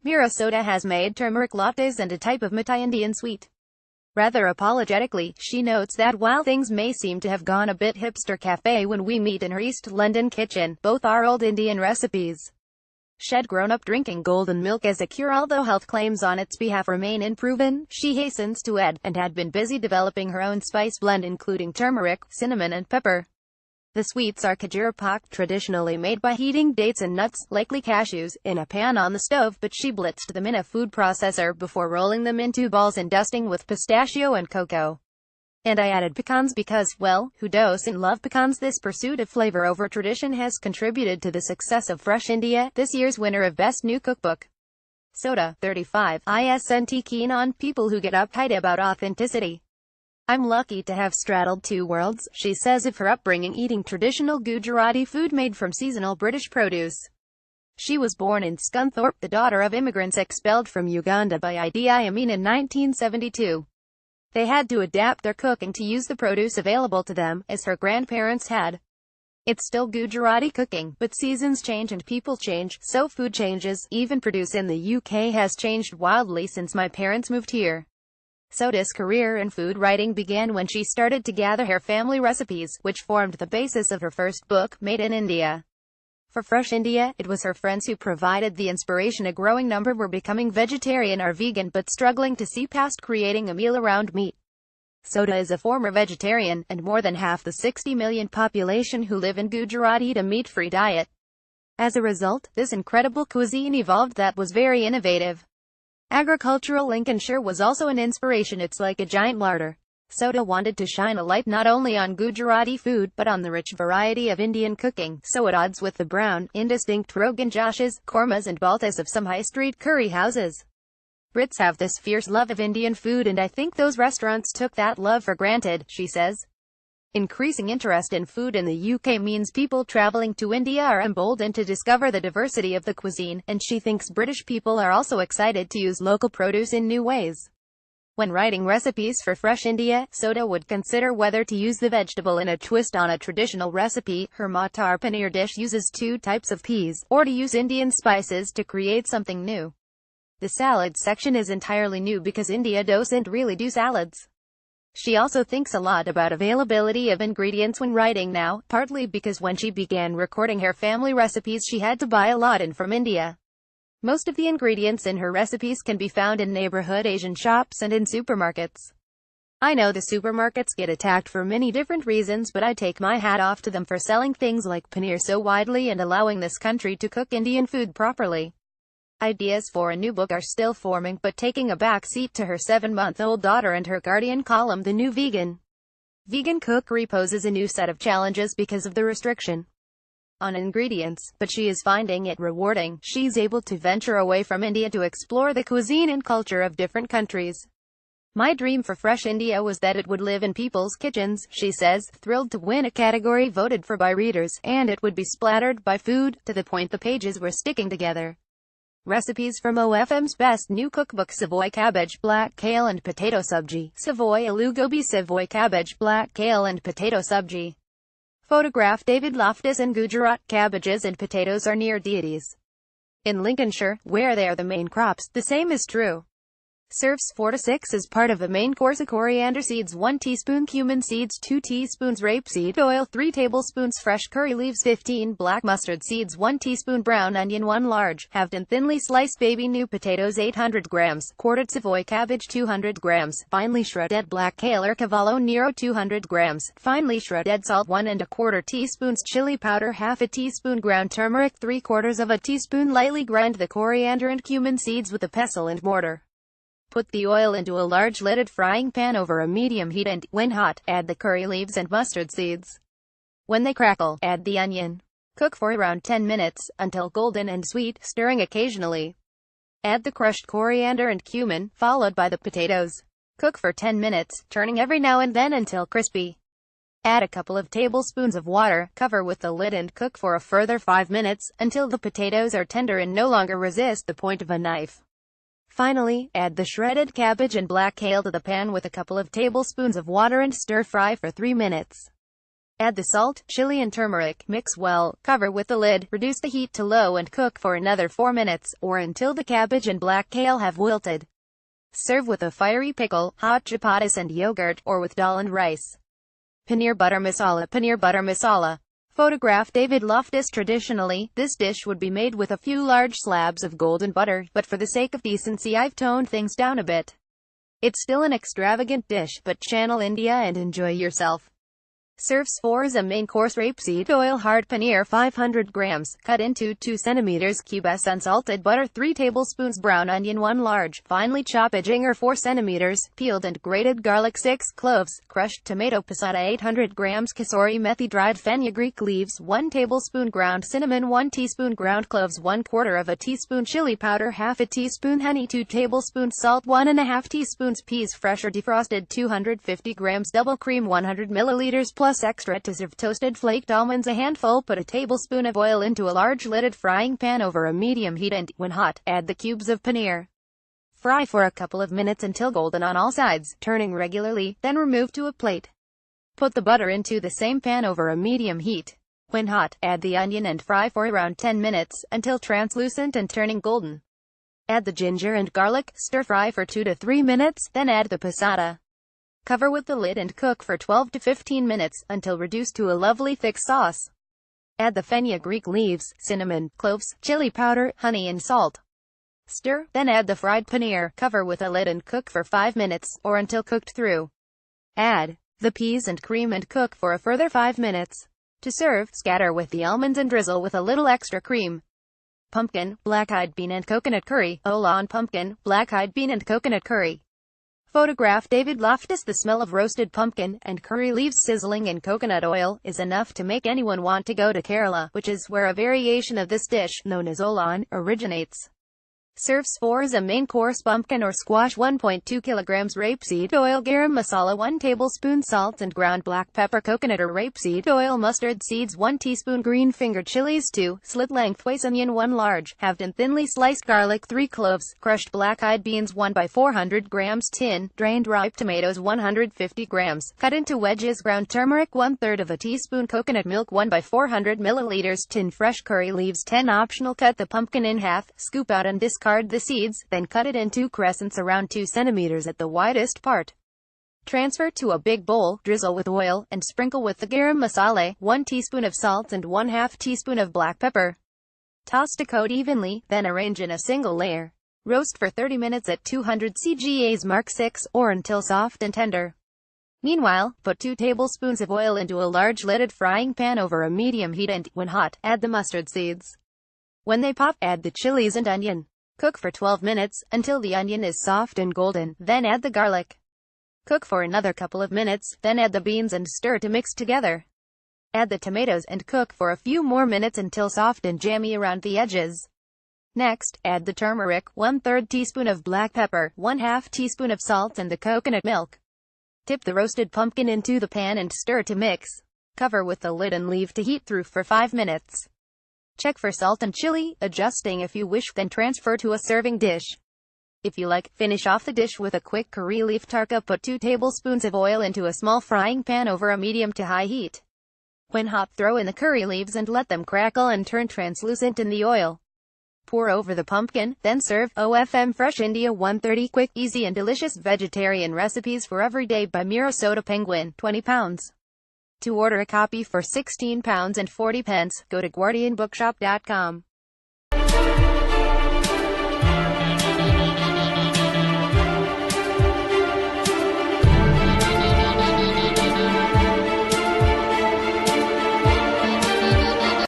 Meera Sodha has made turmeric lattes and a type of mithai Indian sweet. Rather apologetically, she notes that while things may seem to have gone a bit hipster cafe when we meet in her East London kitchen, both are old Indian recipes. She'd grown up drinking golden milk as a cure, although health claims on its behalf remain unproven, she hastens to add, and had been busy developing her own spice blend including turmeric, cinnamon and pepper. The sweets are khajur pak, traditionally made by heating dates and nuts, likely cashews, in a pan on the stove, but she blitzed them in a food processor before rolling them into balls and dusting with pistachio and cocoa. And I added pecans because, well, who doesn't love pecans? This pursuit of flavor over tradition has contributed to the success of Fresh India, this year's winner of Best New Cookbook. Sodha, 35, isn't keen on people who get uptight about authenticity. I'm lucky to have straddled two worlds, she says of her upbringing eating traditional Gujarati food made from seasonal British produce. She was born in Scunthorpe, the daughter of immigrants expelled from Uganda by Idi Amin in 1972. They had to adapt their cooking to use the produce available to them, as her grandparents had. It's still Gujarati cooking, but seasons change and people change, so food changes. Even produce in the UK has changed wildly since my parents moved here. Sodha's career in food writing began when she started to gather her family recipes, which formed the basis of her first book, Made in India. For Fresh India, it was her friends who provided the inspiration. A growing number were becoming vegetarian or vegan but struggling to see past creating a meal around meat. Sodha is a former vegetarian, and more than half the 60 million population who live in Gujarat eat a meat-free diet. As a result, this incredible cuisine evolved that was very innovative. Agricultural Lincolnshire was also an inspiration. It's like a giant larder. Sodha wanted to shine a light not only on Gujarati food, but on the rich variety of Indian cooking, so at odds with the brown, indistinct Rogan Joshes, kormas and baltas of some high-street curry houses. Brits have this fierce love of Indian food, and I think those restaurants took that love for granted, she says. Increasing interest in food in the UK means people travelling to India are emboldened to discover the diversity of the cuisine, and she thinks British people are also excited to use local produce in new ways. When writing recipes for Fresh India, Sodha would consider whether to use the vegetable in a twist on a traditional recipe. Her matar paneer dish uses two types of peas, or to use Indian spices to create something new. The salad section is entirely new because India doesn't really do salads. She also thinks a lot about availability of ingredients when writing now, partly because when she began recording her family recipes she had to buy a lot in from India. Most of the ingredients in her recipes can be found in neighborhood Asian shops and in supermarkets. I know the supermarkets get attacked for many different reasons, but I take my hat off to them for selling things like paneer so widely and allowing this country to cook Indian food properly. Ideas for a new book are still forming, but taking a back seat to her 7-month-old daughter and her Guardian column. The new vegan cookery poses a new set of challenges because of the restriction on ingredients, but she is finding it rewarding. She's able to venture away from India to explore the cuisine and culture of different countries. My dream for Fresh India was that it would live in people's kitchens, she says, thrilled to win a category voted for by readers, and it would be splattered by food, to the point the pages were sticking together. Recipes from OFM's Best New Cookbook: Savoy cabbage, black kale and potato sabji. Savoy aloo gobi, Savoy cabbage, black kale and potato sabji. Photograph: David Loftus. In Gujarat, cabbages and potatoes are near deities. In Lincolnshire, where they are the main crops, the same is true. Serves 4 to 6 as part of a main course. Coriander seeds 1 teaspoon, cumin seeds 2 teaspoons, rapeseed oil 3 tablespoons, fresh curry leaves 15, black mustard seeds 1 teaspoon, brown onion 1 large, halved and thinly sliced baby new potatoes 800 grams, quartered Savoy cabbage 200 grams, finely shredded black kale or cavallo nero 200 grams, finely shredded salt 1¼ teaspoons, chili powder ½ a teaspoon, ground turmeric 3/4 of a teaspoon. Lightly grind the coriander and cumin seeds with a pestle and mortar. Put the oil into a large lidded frying pan over a medium heat and, when hot, add the curry leaves and mustard seeds. When they crackle, add the onion. Cook for around 10 minutes, until golden and sweet, stirring occasionally. Add the crushed coriander and cumin, followed by the potatoes. Cook for 10 minutes, turning every now and then until crispy. Add a couple of tablespoons of water, cover with the lid and cook for a further 5 minutes, until the potatoes are tender and no longer resist the point of a knife. Finally, add the shredded cabbage and black kale to the pan with a couple of tablespoons of water and stir-fry for 3 minutes. Add the salt, chili and turmeric, mix well, cover with the lid, reduce the heat to low and cook for another 4 minutes, or until the cabbage and black kale have wilted. Serve with a fiery pickle, hot chapatis and yogurt, or with dal and rice. Paneer butter masala. Paneer butter masala. Photograph David Loftus. Traditionally, this dish would be made with a few large slabs of golden butter, but for the sake of decency I've toned things down a bit. It's still an extravagant dish, but channel India and enjoy yourself. Serves for as a main course. Rapeseed oil. Hard paneer 500 grams, cut into 2 cm cubes. Unsalted butter 3 tablespoons. Brown onion 1 large, finely chopped. Ginger 4 cm, peeled and grated. Garlic 6 cloves, crushed tomato. Passata 800 grams. Kasuri methi dried fenugreek leaves 1 tablespoon. Ground cinnamon 1 teaspoon. Ground cloves 1/4 of a teaspoon. Chili powder ½ a teaspoon. Honey 2 tablespoons. Salt 1½ teaspoons. Peas fresh or defrosted 250 grams. Double cream 100 milliliters plus extra to serve. Toasted flaked almonds a handful. Put a tablespoon of oil into a large lidded frying pan over a medium heat and, when hot, add the cubes of paneer. Fry for a couple of minutes until golden on all sides, turning regularly, then remove to a plate. Put the butter into the same pan over a medium heat. When hot, add the onion and fry for around 10 minutes, until translucent and turning golden. Add the ginger and garlic, stir fry for 2 to 3 minutes, then add the passata. Cover with the lid and cook for 12 to 15 minutes, until reduced to a lovely thick sauce. Add the fenugreek leaves, cinnamon, cloves, chili powder, honey and salt. Stir, then add the fried paneer, cover with a lid and cook for 5 minutes, or until cooked through. Add the peas and cream and cook for a further 5 minutes. To serve, scatter with the almonds and drizzle with a little extra cream. Pumpkin, black-eyed bean and coconut curry. Oolong pumpkin, black-eyed bean and coconut curry. Photograph David Loftus. The smell of roasted pumpkin and curry leaves sizzling in coconut oil is enough to make anyone want to go to Kerala, which is where a variation of this dish, known as oolong, originates. Serves for as a main course. Pumpkin or squash 1.2 kilograms. Rapeseed oil. Garam masala 1 tablespoon. Salt and ground black pepper. Coconut or rapeseed oil. Mustard seeds 1 teaspoon. Green finger chilies 2, slit lengthways. Onion 1 large, halved and thinly sliced. Garlic 3 cloves, crushed black-eyed beans 1 by 400 grams. Tin, drained ripe tomatoes 150 grams, cut into wedges. Ground turmeric 1/3 of a teaspoon. Coconut milk 1 by 400 milliliters. Tin fresh curry leaves 10 optional. Cut the pumpkin in half, scoop out and discard the seeds, then cut it into crescents around 2 centimeters at the widest part. Transfer to a big bowl, drizzle with oil, and sprinkle with the garam masala, 1 teaspoon of salt and 1/2 teaspoon of black pepper. Toss to coat evenly, then arrange in a single layer. Roast for 30 minutes at 200 CGAs Mark 6, or until soft and tender. Meanwhile, put 2 tablespoons of oil into a large lidded frying pan over a medium heat and, when hot, add the mustard seeds. When they pop, add the chilies and onion. Cook for 12 minutes, until the onion is soft and golden, then add the garlic. Cook for another couple of minutes, then add the beans and stir to mix together. Add the tomatoes and cook for a few more minutes until soft and jammy around the edges. Next, add the turmeric, 1/3 teaspoon of black pepper, 1/2 teaspoon of salt and the coconut milk. Tip the roasted pumpkin into the pan and stir to mix. Cover with the lid and leave to heat through for 5 minutes. Check for salt and chili, adjusting if you wish, then transfer to a serving dish. If you like, finish off the dish with a quick curry leaf tarka. Put 2 tablespoons of oil into a small frying pan over a medium to high heat. When hot, throw in the curry leaves and let them crackle and turn translucent in the oil. Pour over the pumpkin, then serve. OFM Fresh India 130. Quick, easy and delicious vegetarian recipes for every day by Meera Sodha. Penguin, 20 pounds. To order a copy for £16.40, go to guardianbookshop.com.